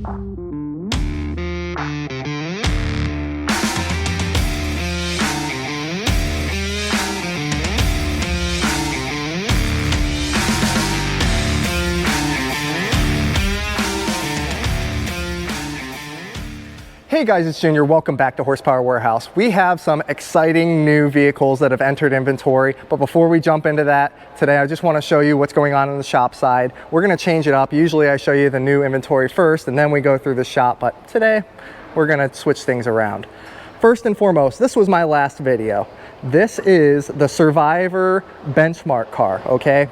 Hey guys, it's Junior. Welcome back to Horsepower Warehouse. We have some exciting new vehicles that have entered inventory, but before we jump into that, today I just want to show you what's going on the shop side. We're going to change it up. Usually I show you the new inventory first and then we go through the shop, but today we're going to switch things around. First and foremost, this was my last video. This is the Survivor benchmark car, okay?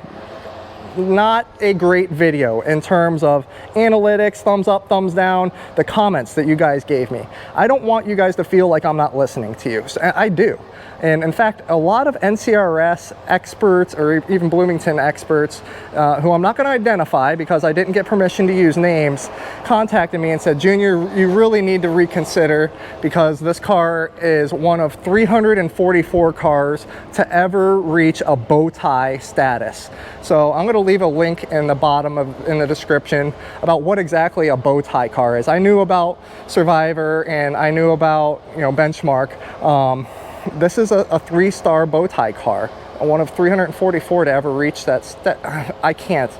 Not a great video in terms of analytics, thumbs up, thumbs down, the comments that you guys gave me. I don't want you guys to feel like I'm not listening to you. So I do. And in fact, a lot of NCRS experts or even Bloomington experts, who I'm not going to identify because I didn't get permission to use names, contacted me and said, Junior, you really need to reconsider because this car is one of 344 cars to ever reach a bow tie status. So I'm going to leave a link in the bottom in the description about what exactly a bow tie car is. I knew about Survivor and I knew about, Benchmark. This is a 3-star bow tie car, one of 344 to ever reach that. I can't.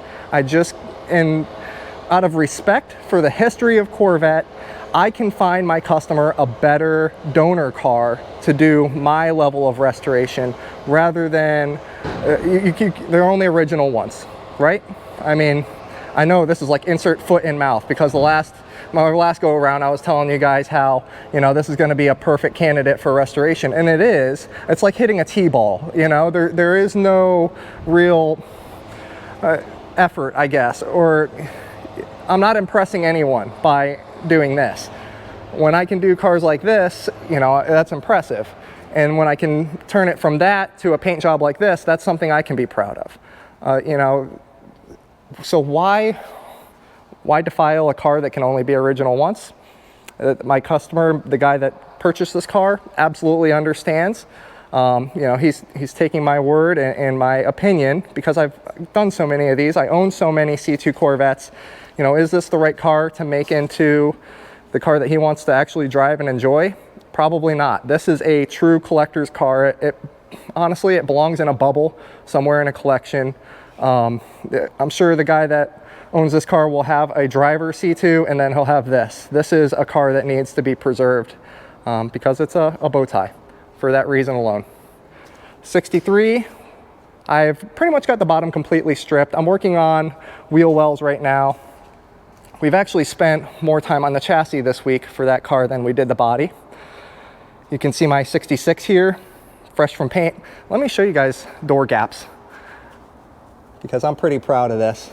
Out of respect for the history of Corvette, I can find my customer a better donor car to do my level of restoration rather than, they're only original once, right? I mean, I know this is like insert foot in mouth because my last go around I was telling you guys how, this is going to be a perfect candidate for restoration, and it is. It's like hitting a T-ball, there is no real effort, I guess, or I'm not impressing anyone by doing this. When I can do cars like this, that's impressive. And when I can turn it from that to a paint job like this, that's something I can be proud of. So why defile a car that can only be original once? My customer, the guy that purchased this car, absolutely understands. He's taking my word and my opinion because I've done so many of these. I own so many C2 Corvettes. Is this the right car to make into the car that he wants to actually drive and enjoy? Probably not. This is a true collector's car. Honestly, it belongs in a bubble somewhere in a collection. I'm sure the guy that owns this car will have a driver C2 and then he'll have this. This is a car that needs to be preserved because it's a bow tie for that reason alone. 63, I've pretty much got the bottom completely stripped. I'm working on wheel wells right now. We've actually spent more time on the chassis this week for that car than we did the body. You can see my 66 here, fresh from paint. Let me show you guys door gaps because I'm pretty proud of this.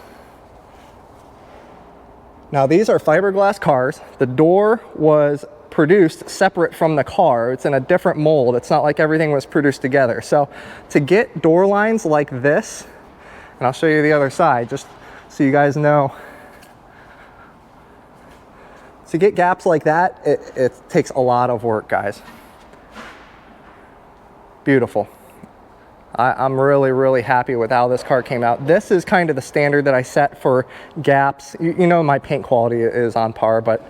Now these are fiberglass cars. The door was produced separate from the car. It's in a different mold. It's not like everything was produced together. So to get door lines like this, and I'll show you the other side just so you guys know, to get gaps like that, it takes a lot of work, guys. Beautiful. I'm really, really happy with how this car came out. This is kind of the standard that I set for gaps. My paint quality is on par, but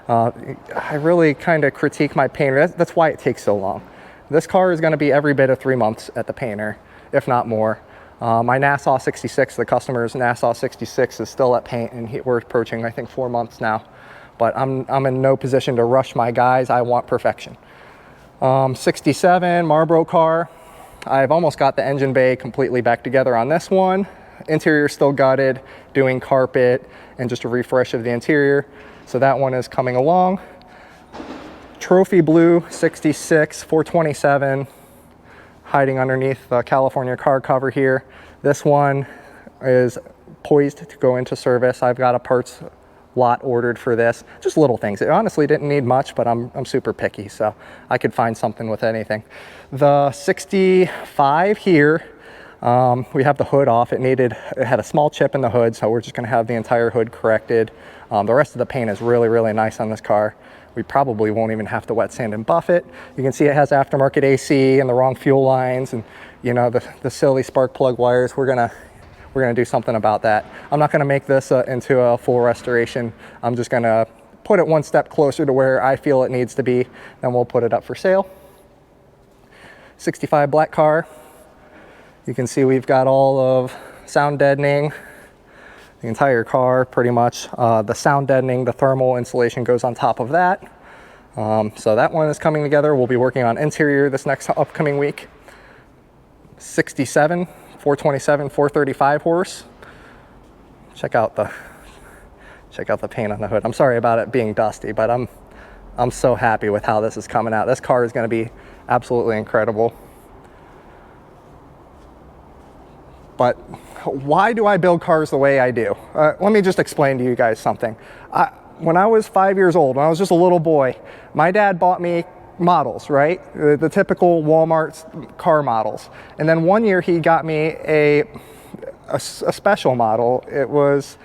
I really kind of critique my painter. That's why it takes so long. This car is going to be every bit of 3 months at the painter, if not more. My Nassau 66, the customer's Nassau 66 is still at paint, and we're approaching, I think, 4 months now. But I'm in no position to rush my guys. I want perfection. 67 Marlboro car. I've almost got the engine bay completely back together on this one. Interior still gutted, doing carpet and just a refresh of the interior. So that one is coming along. Trophy blue 66 427 hiding underneath the California car cover here. This one is poised to go into service. I've got a parts lot ordered for this. Just little things. It honestly didn't need much, but I'm super picky, so I could find something with anything. The 65 here, we have the hood off. It had a small chip in the hood, so we're just going to have the entire hood corrected. The rest of the paint is really, really nice on this car. We probably won't even have to wet sand and buff it. You can see it has aftermarket AC and the wrong fuel lines and the silly spark plug wires. We're gonna do something about that. I'm not gonna make this into a full restoration. I'm just gonna put it one step closer to where I feel it needs to be, then we'll put it up for sale. 65 black car. You can see we've got all of sound deadening, the entire car pretty much. The sound deadening, the thermal insulation goes on top of that. So that one is coming together. We'll be working on interior this next upcoming week. 67, 427, 435 horse. Check out the paint on the hood. I'm sorry about it being dusty, but I'm so happy with how this is coming out. This car is going to be absolutely incredible. But why do I build cars the way I do? Let me just explain to you guys something. When I was 5 years old, when I was just a little boy, my dad bought me models, right? The typical Walmart car models. And then one year he got me a special model. It was,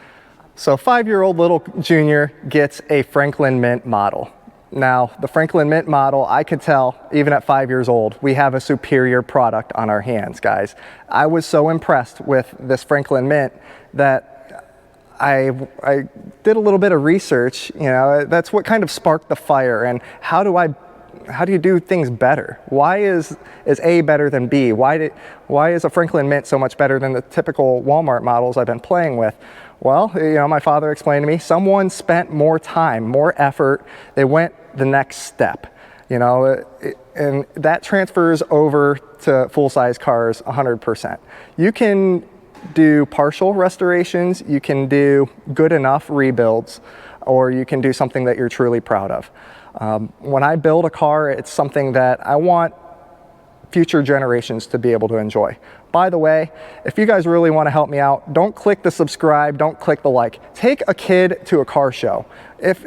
so 5-year-old little junior gets a Franklin Mint model. Now, the Franklin Mint model, I could tell, even at 5 years old, we have a superior product on our hands, guys. I was so impressed with this Franklin Mint that I did a little bit of research. You know, that's what kind of sparked the fire. And how do you do things better? Why is A better than B? Why is a Franklin Mint so much better than the typical Walmart models I've been playing with? Well, you know, my father explained to me, someone spent more time, more effort, they went the next step, you know, and that transfers over to full-size cars 100%. You can do partial restorations, you can do good enough rebuilds, or you can do something that you're truly proud of. When I build a car, it's something that I want future generations to be able to enjoy. By the way, if you guys really want to help me out, don't click the subscribe, don't click the like. Take a kid to a car show. If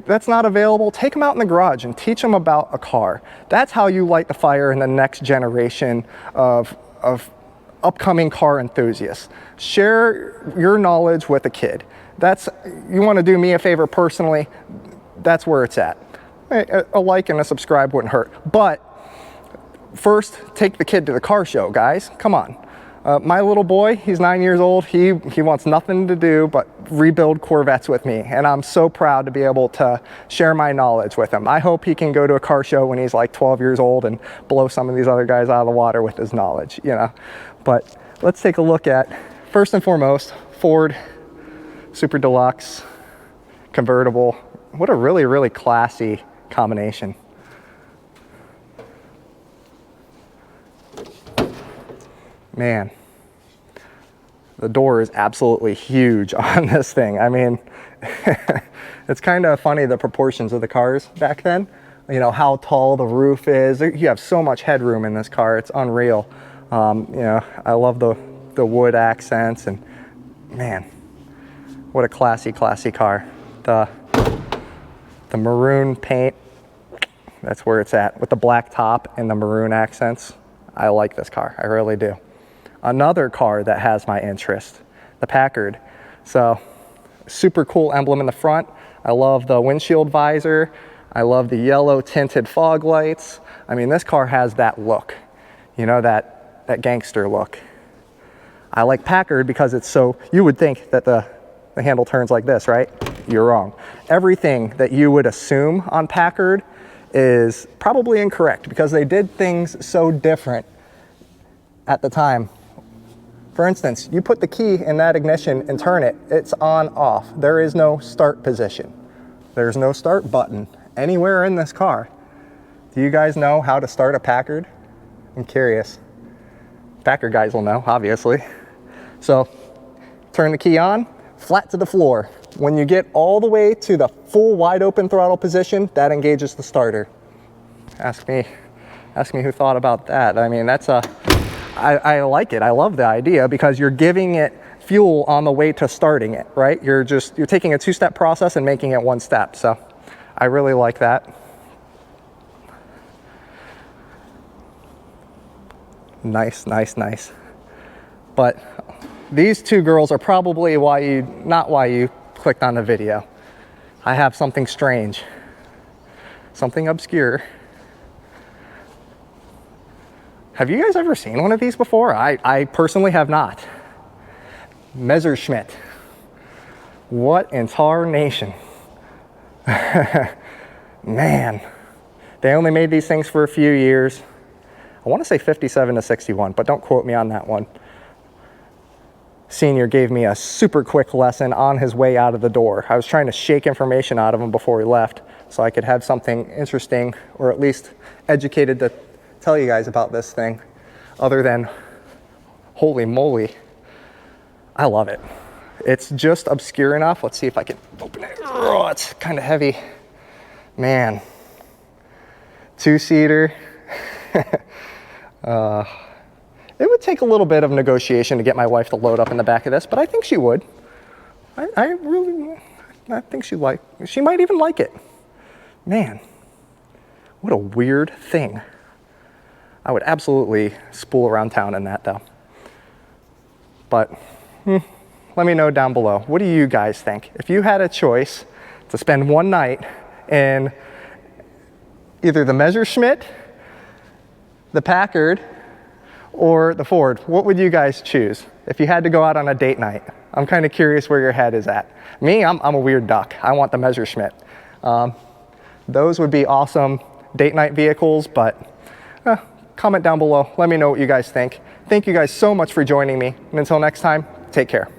that's not available, take them out in the garage and teach them about a car. That's how you light the fire in the next generation of upcoming car enthusiasts. Share your knowledge with a kid. You want to do me a favor personally, that's where it's at. A like and a subscribe wouldn't hurt. But first, take the kid to the car show, guys. Come on. My little boy, he's 9 years old. He wants nothing to do but rebuild Corvettes with me. And I'm so proud to be able to share my knowledge with him. I hope he can go to a car show when he's like 12 years old and blow some of these other guys out of the water with his knowledge, you know. But let's take a look at, first and foremost, Ford Super Deluxe convertible. What a really, really classy combination. Man, the door is absolutely huge on this thing. I mean, it's kind of funny, the proportions of the cars back then. You know, how tall the roof is. You have so much headroom in this car. It's unreal. You know, I love the wood accents, and man, what a classy, classy car. The maroon paint, that's where it's at. With the black top and the maroon accents, I like this car, I really do. Another car that has my interest, the Packard. So, super cool emblem in the front. I love the windshield visor. I love the yellow tinted fog lights. I mean, this car has that look, you know, that gangster look. I like Packard because it's so, you would think that the handle turns like this, right? You're wrong. Everything that you would assume on Packard is probably incorrect because they did things so different at the time. For instance, you put the key in that ignition and turn it, it's on off. There is no start position. There's no start button anywhere in this car. Do you guys know how to start a Packard? I'm curious. Packard guys will know, obviously. So, turn the key on, flat to the floor. When you get all the way to the full wide open throttle position, that engages the starter. Ask me who thought about that. I mean, I like it. I love the idea because you're giving it fuel on the way to starting it, right? You're taking a two-step process and making it one step. So I really like that. Nice, nice, nice. But these two girls are probably not why you clicked on the video. I have something strange, something obscure. Have you guys ever seen one of these before? I personally have not. Messerschmitt. What in tarnation? Man, they only made these things for a few years. I want to say 57 to 61, but don't quote me on that one. Senior gave me a super quick lesson on his way out of the door. I was trying to shake information out of him before he left so I could have something interesting or at least educated to tell you guys about this thing, other than holy moly, I love it. It's just obscure enough. Let's see if I can open it. Oh, it's kind of heavy. Man, two-seater. It would take a little bit of negotiation to get my wife to load up in the back of this, but I think she would. I think she might even like it. Man, what a weird thing. I would absolutely spool around town in that though. But let me know down below. What do you guys think? If you had a choice to spend one night in either the Messerschmitt, the Packard, or the Ford, what would you guys choose if you had to go out on a date night? I'm kind of curious where your head is at. Me, I'm a weird duck. I want the Messerschmitt. Those would be awesome date night vehicles, but comment down below. Let me know what you guys think. Thank you guys so much for joining me. And until next time, take care.